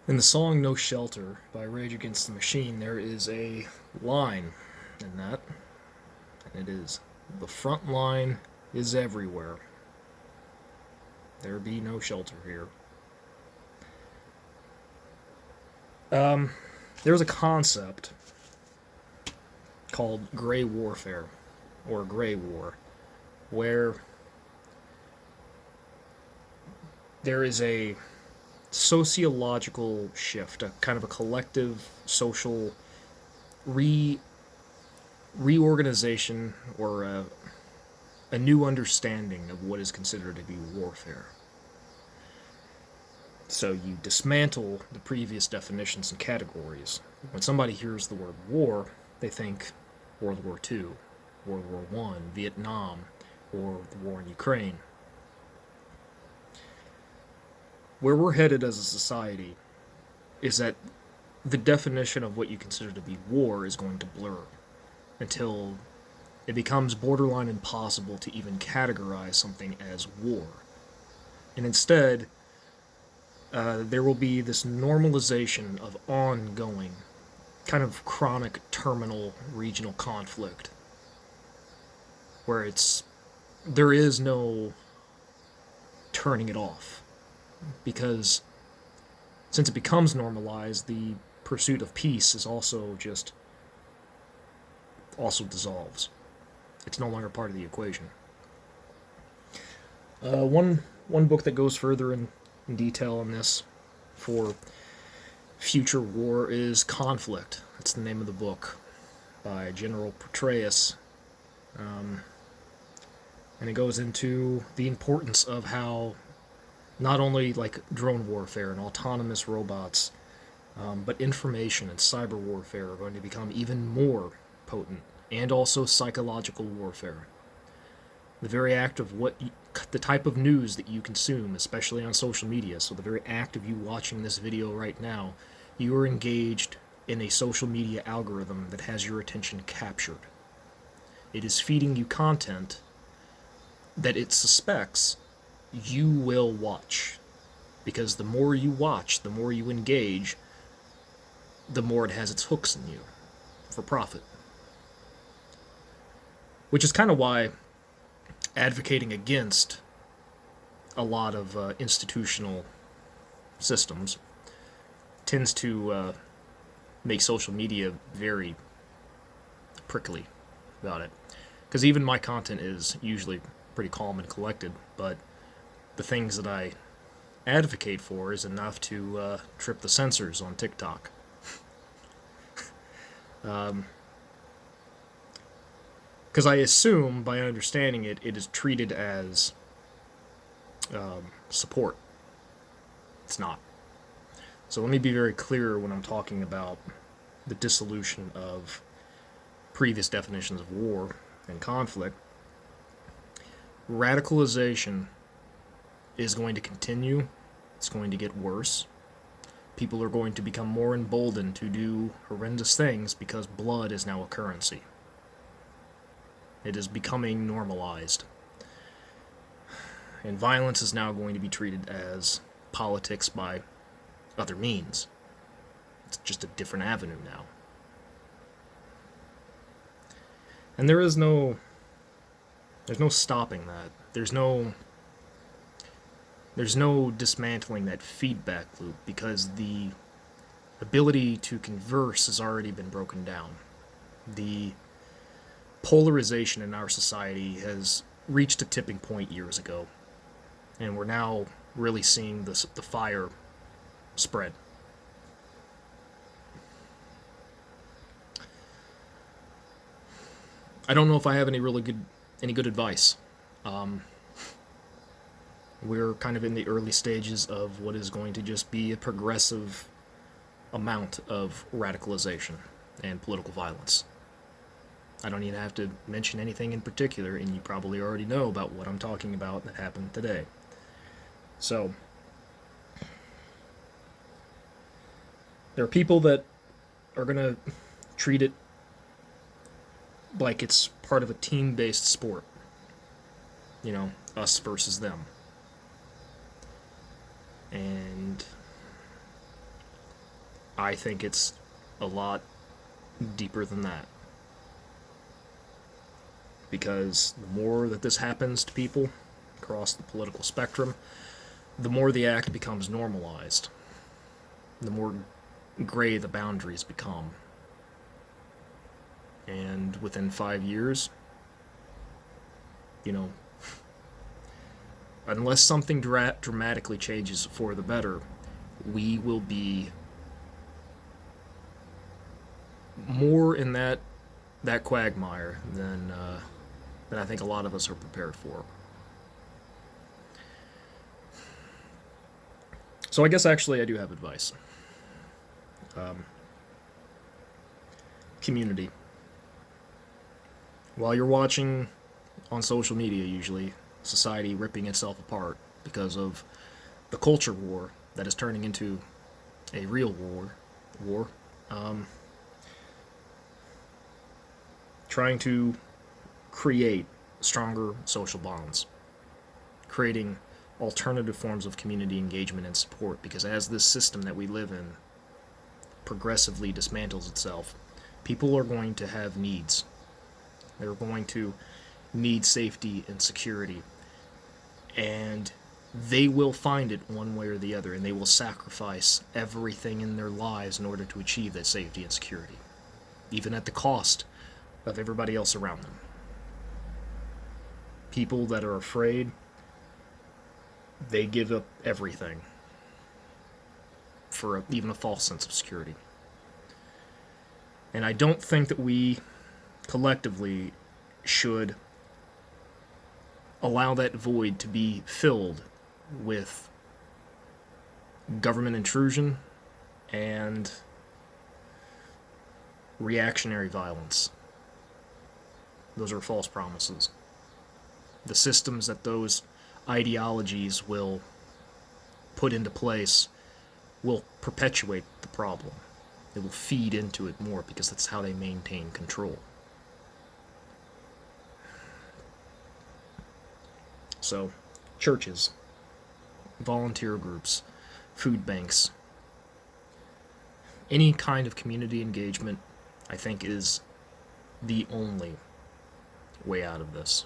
In the song No Shelter by Rage Against the Machine, there is a line in that, and it is, "The front line is everywhere. There be no shelter here." Um, there's a concept called gray warfare, or gray war, where there is a sociological shift, a kind of a collective social re reorganization or a new understanding of what is considered to be warfare. So you dismantle the previous definitions and categories. When somebody hears the word war, they think World War II, World War One, Vietnam, or the war in Ukraine. Where we're headed as a society is that the definition of what you consider to be war is going to blur until it becomes borderline impossible to even categorize something as war. And instead, there will be this normalization of ongoing, kind of chronic, terminal, regional conflict, where there is no turning it off, because since it becomes normalized, the pursuit of peace is also dissolves. It's no longer part of the equation. One book that goes further in detail on this for future war is Conflict. That's the name of the book, by General Petraeus, and it goes into the importance of how not only like drone warfare and autonomous robots, but information and cyber warfare are going to become even more potent, and also psychological warfare. The very act of the type of news that you consume, especially on social media. So the very act of you watching this video right now, you are engaged in a social media algorithm that has your attention captured. It is feeding you content that it suspects you will watch. Because the more you watch, the more you engage, the more it has its hooks in you for profit. Which is kind of why advocating against a lot of institutional systems tends to make social media very prickly about it. Because even my content is usually pretty calm and collected, but the things that I advocate for is enough to trip the censors on TikTok. Because I assume, by understanding it, it is treated as support. It's not. So let me be very clear when I'm talking about the dissolution of previous definitions of war and conflict. Radicalization is going to continue. It's going to get worse. People are going to become more emboldened to do horrendous things because blood is now a currency. It is becoming normalized. And violence is now going to be treated as politics by other means. It's just a different avenue now. And there's no stopping that. There's no dismantling that feedback loop, because the ability to converse has already been broken down. The polarization in our society has reached a tipping point years ago, and we're now really seeing the fire spread. I don't know if I have any good advice. We're kind of in the early stages of what is going to just be a progressive amount of radicalization and political violence. I don't even have to mention anything in particular, and you probably already know about what I'm talking about that happened today. So, there are people that are going to treat it like it's part of a team-based sport. You know, us versus them. And I think it's a lot deeper than that. Because the more that this happens to people across the political spectrum, the more the act becomes normalized, the more gray the boundaries become. And within 5 years, you know, unless something dramatically changes for the better, we will be more in that quagmire than I think a lot of us are prepared for. So I guess actually I do have advice. Community. While you're watching on social media, usually, society ripping itself apart because of the culture war that is turning into a real war, trying to create stronger social bonds, creating alternative forms of community engagement and support, because as this system that we live in progressively dismantles itself, people are going to have needs. They're going to need safety and security, and they will find it one way or the other, and they will sacrifice everything in their lives in order to achieve that safety and security, even at the cost of everybody else around them. People that are afraid, they give up everything for even a false sense of security. And I don't think that we collectively should allow that void to be filled with government intrusion and reactionary violence. Those are false promises. The systems that those ideologies will put into place will perpetuate the problem. They will feed into it more because that's how they maintain control. So, churches, volunteer groups, food banks, any kind of community engagement, I think, is the only way out of this.